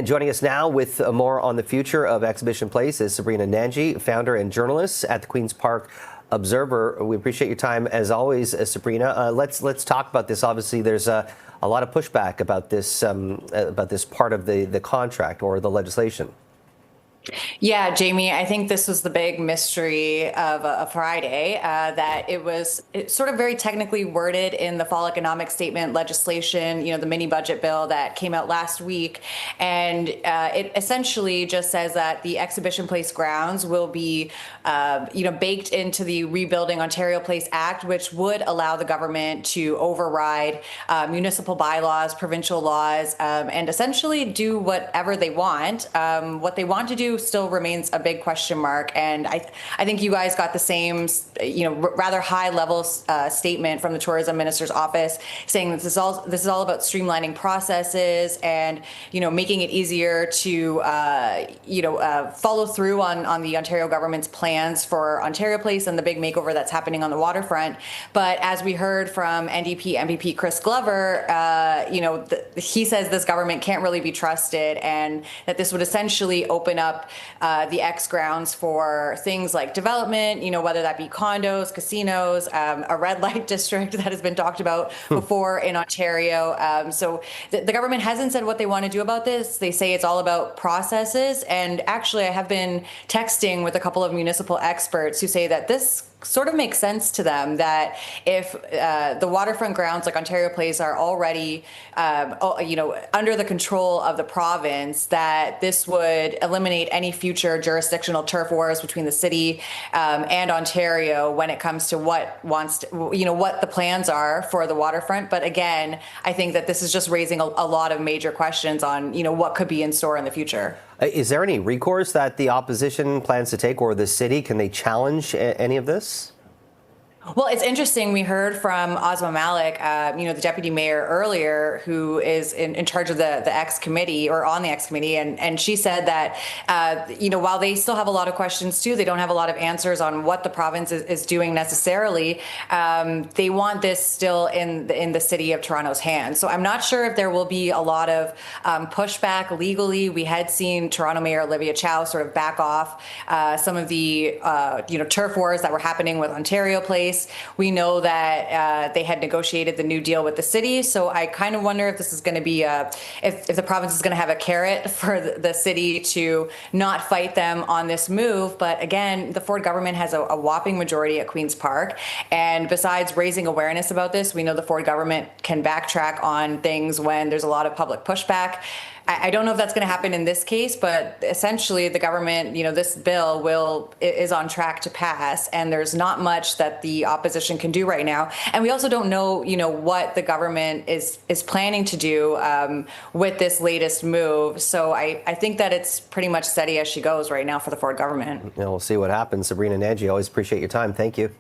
And joining us now with more on the future of Exhibition Place is Sabrina Nanji, founder and journalist at the Queen's Park Observer. We appreciate your time as always, Sabrina. Let's talk about this. Obviously, there's a lot of pushback about this part of the contract or the legislation. Yeah, Jamie, I think this was the big mystery of a Friday, that it's sort of very technically worded in the fall economic statement legislation, the mini budget bill that came out last week. And it essentially just says that the Exhibition Place grounds will be, baked into the Rebuilding Ontario Place Act, which would allow the government to override municipal bylaws, provincial laws, and essentially do whatever they want. What they want to do still remains a big question mark, and I think you guys got the same, rather high level statement from the tourism minister's office saying that this is all about streamlining processes and making it easier to follow through on the Ontario government's plans for Ontario Place and the big makeover that's happening on the waterfront. But as we heard from NDP MPP Chris Glover, he says this government can't really be trusted, and that this would essentially open up the X grounds for things like development, whether that be condos, casinos, a red light district that has been talked about before in Ontario. So the government hasn't said what they want to do about this. They say it's all about processes. And actually, I have been texting with a couple of municipal experts who say that this sort of makes sense to them, that if the waterfront grounds like Ontario Place are already under the control of the province, that this would eliminate any future jurisdictional turf wars between the city and Ontario when it comes to what the plans are for the waterfront. But again, I think that this is just raising a lot of major questions on what could be in store in the future. Is there any recourse that the opposition plans to take, or the city? Can they challenge any of this? Well, it's interesting. We heard from Ozma Malik, the deputy mayor earlier, who is in charge of the X committee, or on the X committee, and she said that while they still have a lot of questions too, they don't have a lot of answers on what the province is doing necessarily. They want this still in the city of Toronto's hands. So I'm not sure if there will be a lot of pushback legally. We had seen Toronto Mayor Olivia Chow sort of back off some of the turf wars that were happening with Ontario Place. We know that they had negotiated the new deal with the city, so I kind of wonder if this is going to be if the province is going to have a carrot for the city to not fight them on this move. But again, the Ford government has a whopping majority at Queen's Park, and besides raising awareness about this, we know the Ford government can backtrack on things when there's a lot of public pushback. I don't know if that's going to happen in this case, but essentially the government, this bill is on track to pass, and there's not much that the opposition can do right now. And we also don't know, what the government is planning to do with this latest move. So I think that it's pretty much steady as she goes right now for the Ford government. We'll see what happens. Sabrina Nanji, always appreciate your time. Thank you.